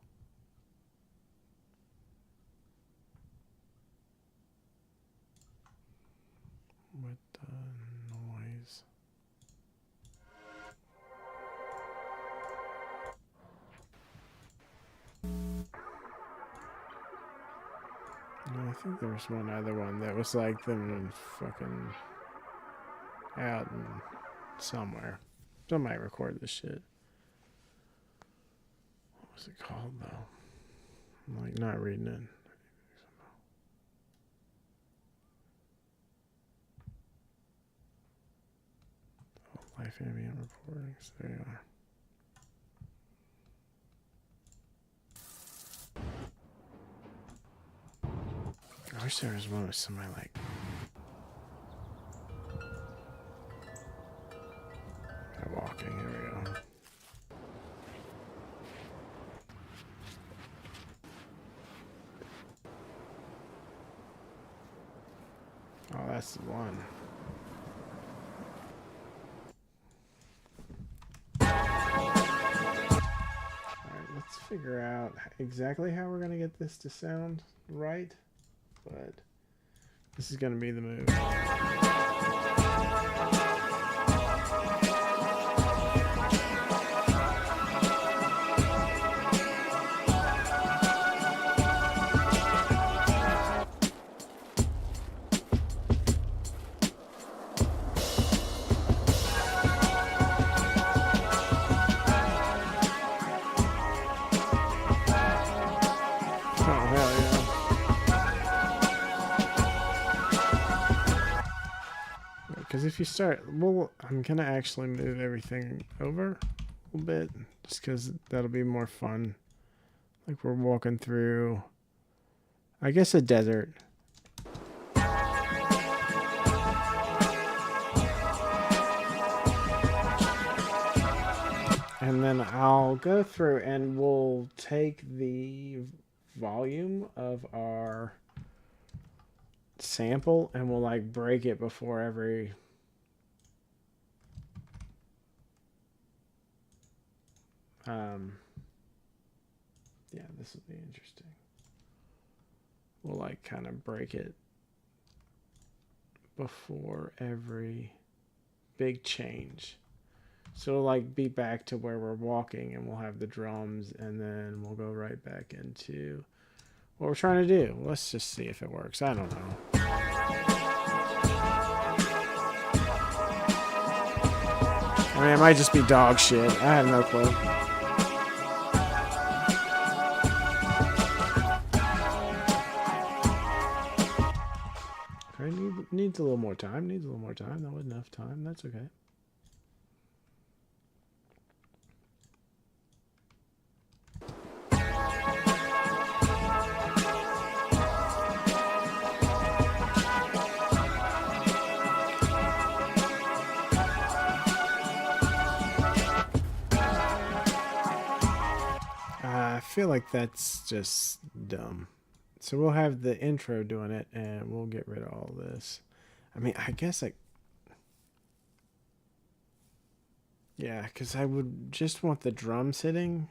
With the noise. I think there was one other one that was like them fucking out and somewhere. Somebody record this shit. What was it called though? I'm like not reading it. Oh, life ambient recordings. There you are. I wish there was one with somebody like walking. Here we go. Oh, that's the one. Alright, let's figure out exactly how we're going to get this to sound right. But this is going to be the move. Because if you start, well, I'm going to actually move everything over a little bit, just because that'll be more fun. Like we're walking through, I guess, a desert. And then I'll go through and we'll take the volume of our sample and we'll like break it before every yeah, this will be interesting. We'll like kind of break it before every big change, so it'll like be back to where we're walking and we'll have the drums and then we'll go right back into what we're trying to do. Let's just see if it works. I don't know. I mean, it might just be dog shit. I have no clue. Okay, needs a little more time. Needs a little more time. That wasn't enough time. That's okay. I feel like that's just dumb. So we'll have the intro doing it and we'll get rid of all this. I mean, I guess yeah, because I would just want the drums hitting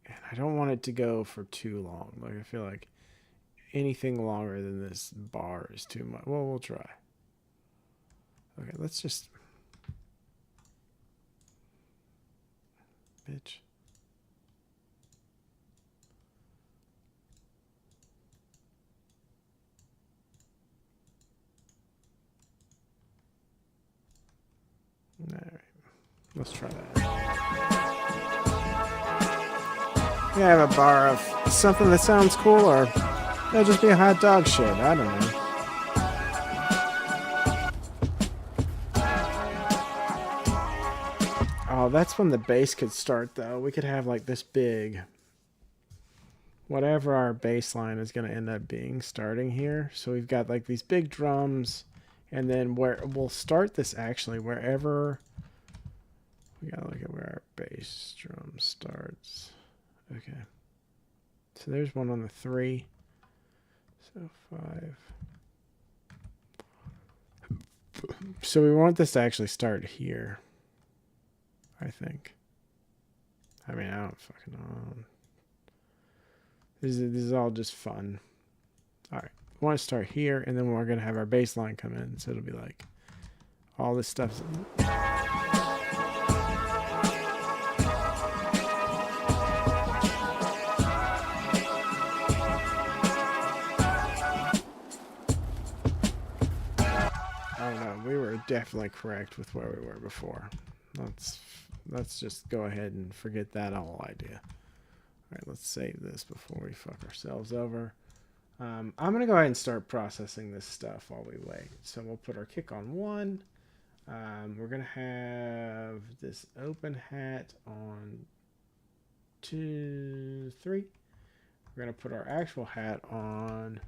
and I don't want it to go for too long. Like, I feel like anything longer than this bar is too much. Well, we'll try. Okay, let's just... Bitch. Alright, let's try that. We have a bar of something that sounds cool, or it'll just be a hot dog shit. I don't know. Oh, that's when the bass could start, though. We could have like this big, whatever our bass line is going to end up being starting here. So we've got like these big drums. And then where we'll start this actually wherever we gotta look at where our bass drum starts. Okay. So there's one on the 3. So 5. So we want this to actually start here, I think. I mean, I don't fucking know. This is all just fun. All right. We want to start here, and then we're going to have our bass line come in. So it'll be like all this stuff. definitely correct with where we were before. Let's just go ahead and forget that whole idea. All right, let's save this before we fuck ourselves over. I'm going to go ahead and start processing this stuff while we wait. So we'll put our kick on 1. We're going to have this open hat on 2, 3. We're going to put our actual hat on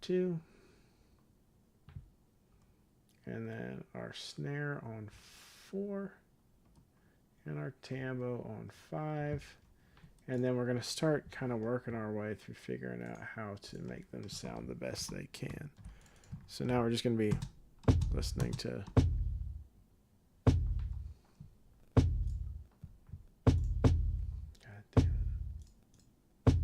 2. And then our snare on 4. And our tambo on 5. And then we're going to start kind of working our way through figuring out how to make them sound the best they can. So now we're just going to be listening to... God damn it.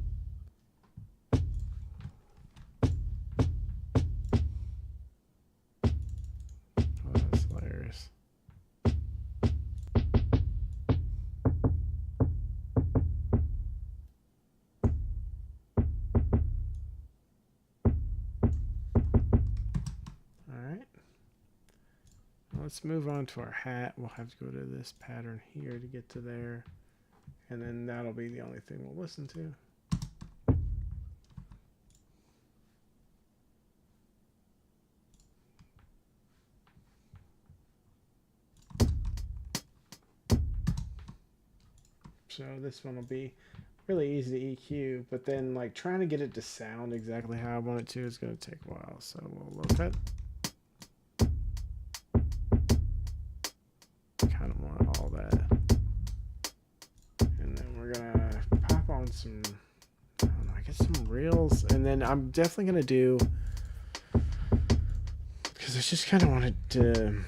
Oh, that's hilarious. Let's move on to our hat. We'll have to go to this pattern here to get to there. And then that'll be the only thing we'll listen to. So this one will be really easy to EQ, but then like trying to get it to sound exactly how I want it to is going to take a while. So we'll low cut. Kind of want all that. And then we're going to pop on some, I don't know, I guess some reels. And then I'm definitely going to do, because I just kind of wanted to...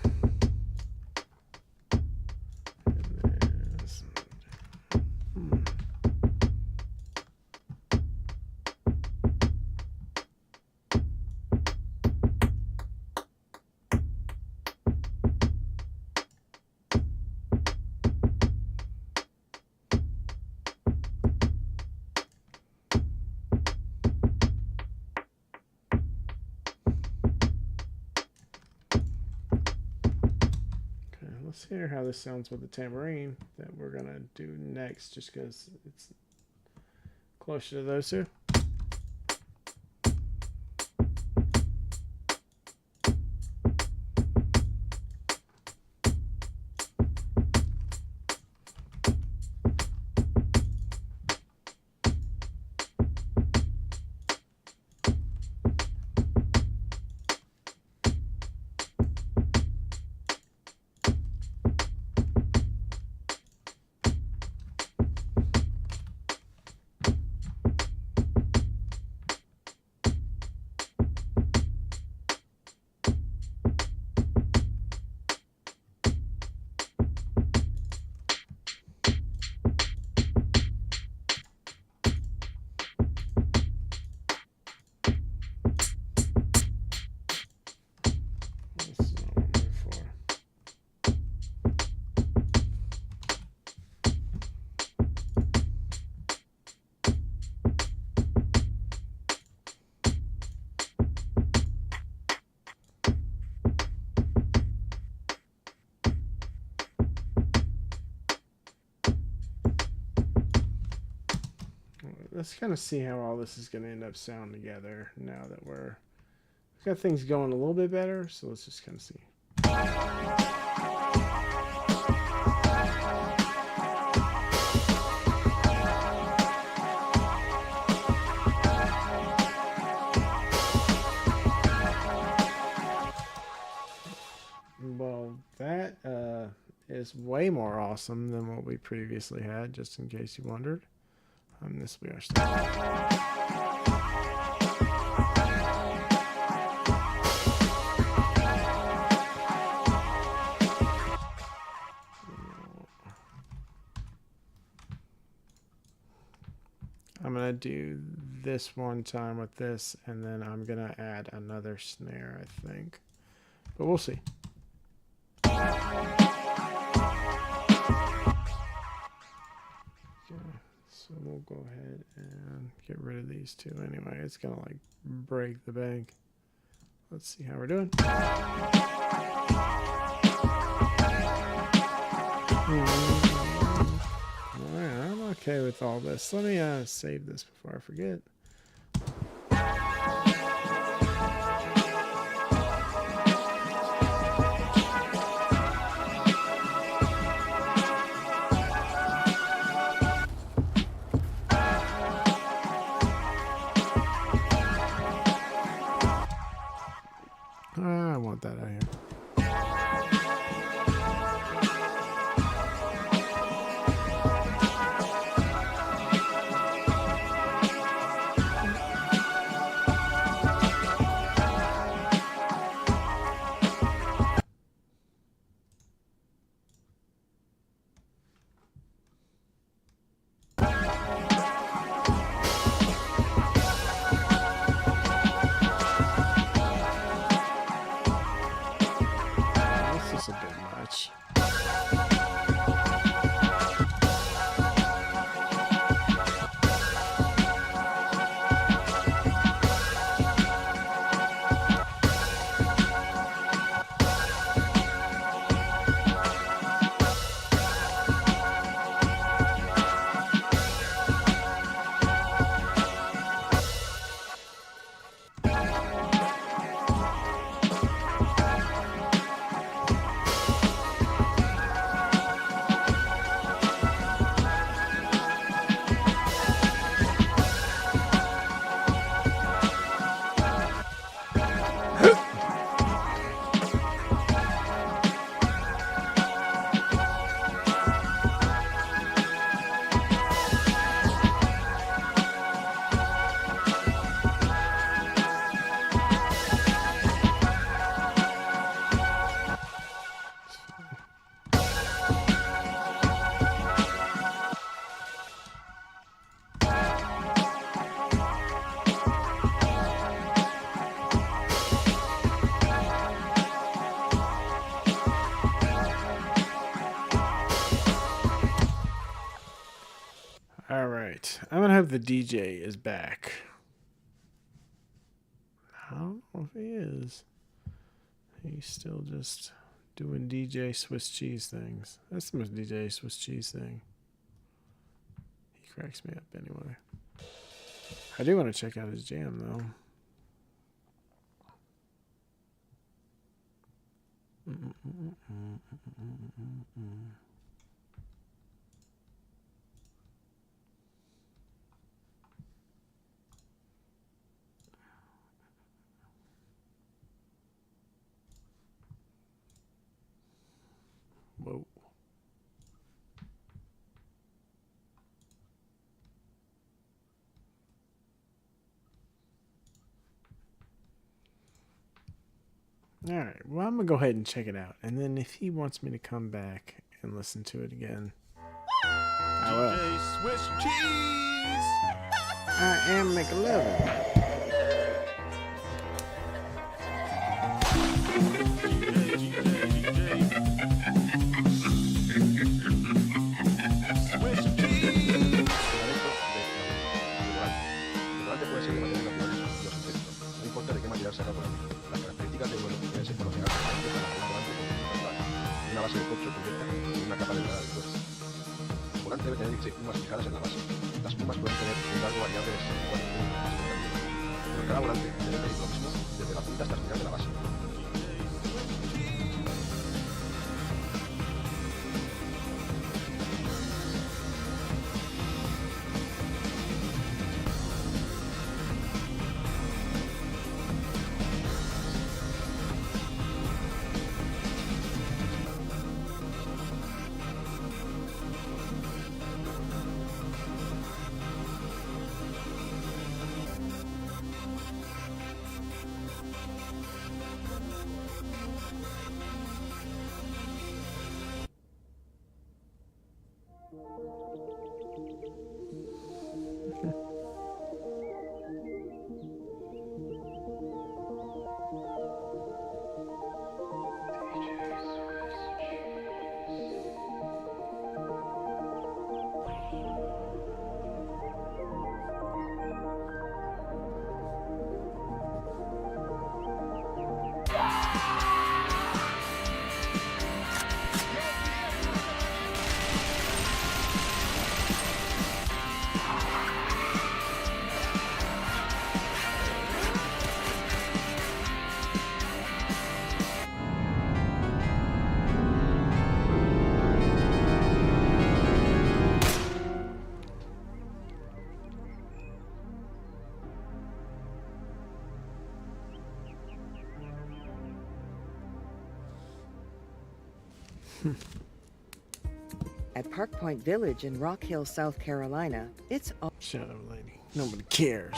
Let's hear how this sounds with the tambourine that we're going to do next, just because it's closer to those two. Let's kind of see how all this is going to end up sounding together now that we've got things going a little bit better. So let's just kind of see. Well, that is way more awesome than what we previously had, just in case you wondered. This will be our start. I'm going to do this one time with this, and then I'm going to add another snare, I think. But we'll see. So we'll go ahead and get rid of these two anyway. It's gonna like break the bank. Let's see how we're doing. Alright, I'm okay with all this. Let me save this before I forget. I want that out here. This is a bit much. All right. I'm going to hope the DJ is back. I don't know if he is. He's still just doing DJ Swiss cheese things. That's the most DJ Swiss cheese thing. He cracks me up anyway. I do want to check out his jam though. Whoa. All right. Well, I'm going to go ahead and check it out. And then if he wants me to come back and listen to it again, I will. Swiss cheese. I am McLovin. Base de corcho cubierta con una capa de grada de fuerza. El volante debe tener 16 plumas fijadas en la base. Las plumas pueden tener un largo variable de 64 puntos, pero cada volante debe medir lo mismo desde la punta hasta el final de la base. At Park Point Village in Rock Hill, South Carolina, it's all... Shut up, lady. Nobody cares.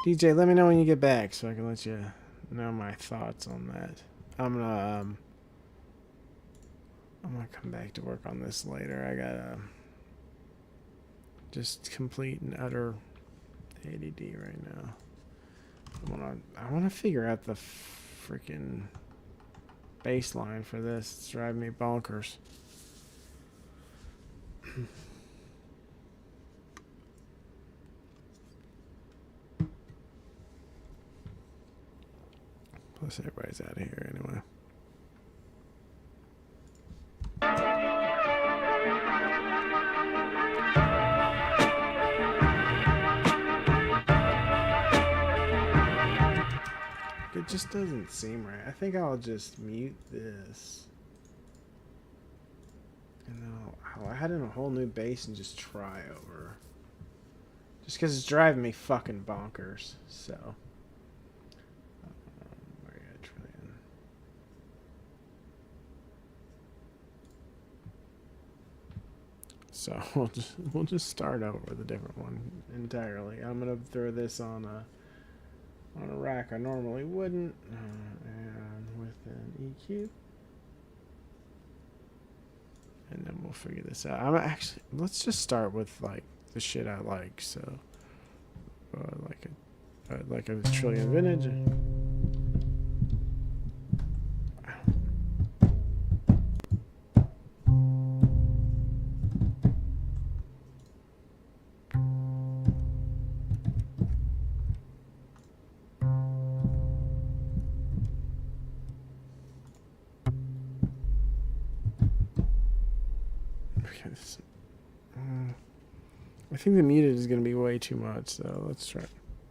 DJ, let me know when you get back so I can let you know my thoughts on that. I'm gonna come back to work on this later. I gotta just complete and utter ADD right now. I wanna figure out the freaking baseline for this. It's driving me bonkers. Plus everybody's out of here anyway. It just doesn't seem right. I think I'll just mute this. And then I'll add in a whole new bass and just try over. Just because it's driving me fucking bonkers. So. Where you at, Trillion? So we'll just start over with a different one entirely. I'm gonna throw this on a rack I normally wouldn't, and with an EQ, and then we'll figure this out. Let's just start with like the shit I like. So like a Trillion Vintage. I think the muted is going to be way too much, so let's try.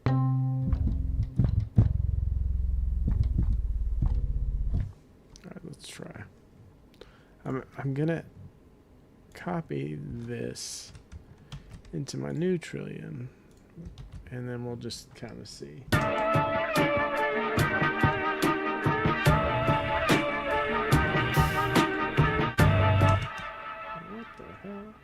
Alright, let's try. I'm going to copy this into my new Trillion, and then we'll just kind of see. What the hell?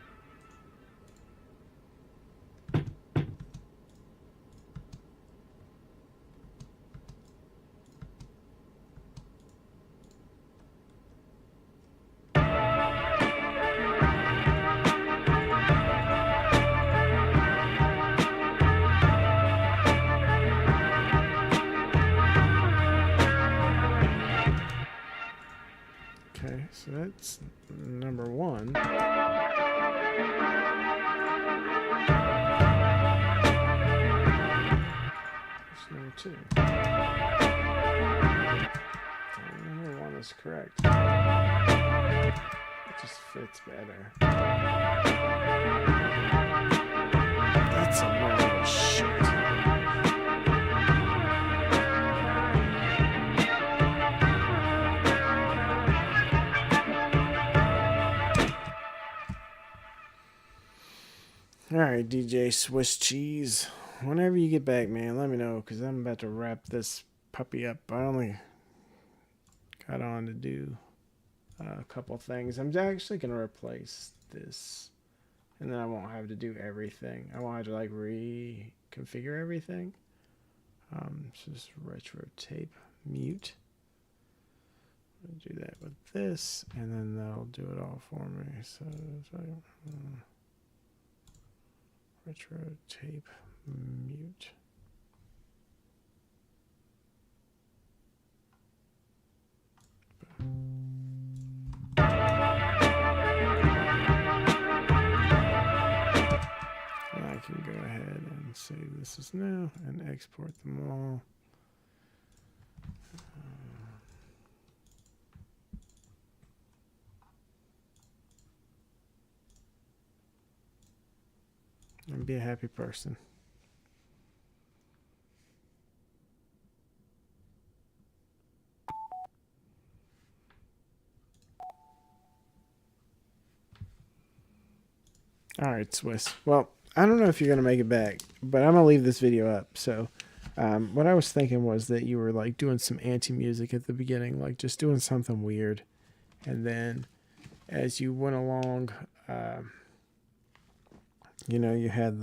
Okay, so that's number one. That's number two. Number one is correct. It just fits better. That's some more shit. Alright, DJ Swiss Cheese. Whenever you get back, man, let me know, because I'm about to wrap this puppy up. I only got on to do a couple things. I'm actually going to replace this, and then I won't have to do everything. I won't have to, like, reconfigure everything. Just retro tape mute. I'll do that with this, and then that'll do it all for me. So retro tape mute. I can go ahead and save this as now and export them all. And be a happy person. All right, Swiss. Well, I don't know if you're going to make it back, but I'm going to leave this video up. So what I was thinking was that you were like doing some anti-music at the beginning, like just doing something weird. And then as you went along, you know, you had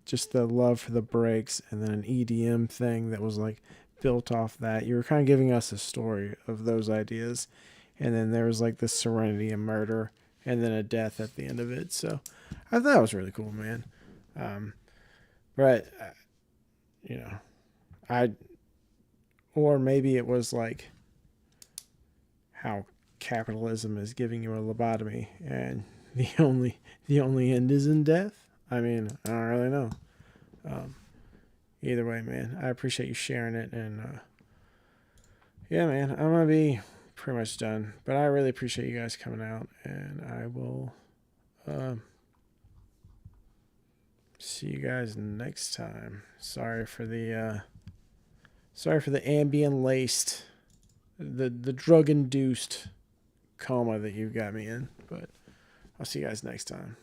just the love for the breaks, and then an EDM thing that was like built off that. You were kind of giving us a story of those ideas, and then there was like the serenity and murder, and then a death at the end of it. So I thought that was really cool, man. But you know, or maybe it was like how capitalism is giving you a lobotomy, and the only end is in death. I mean, I don't really know. Either way, man, I appreciate you sharing it, and yeah, man, I'm gonna be pretty much done. But I really appreciate you guys coming out, and I will see you guys next time. Sorry for the Ambien laced, the drug induced coma that you got me in, but I'll see you guys next time.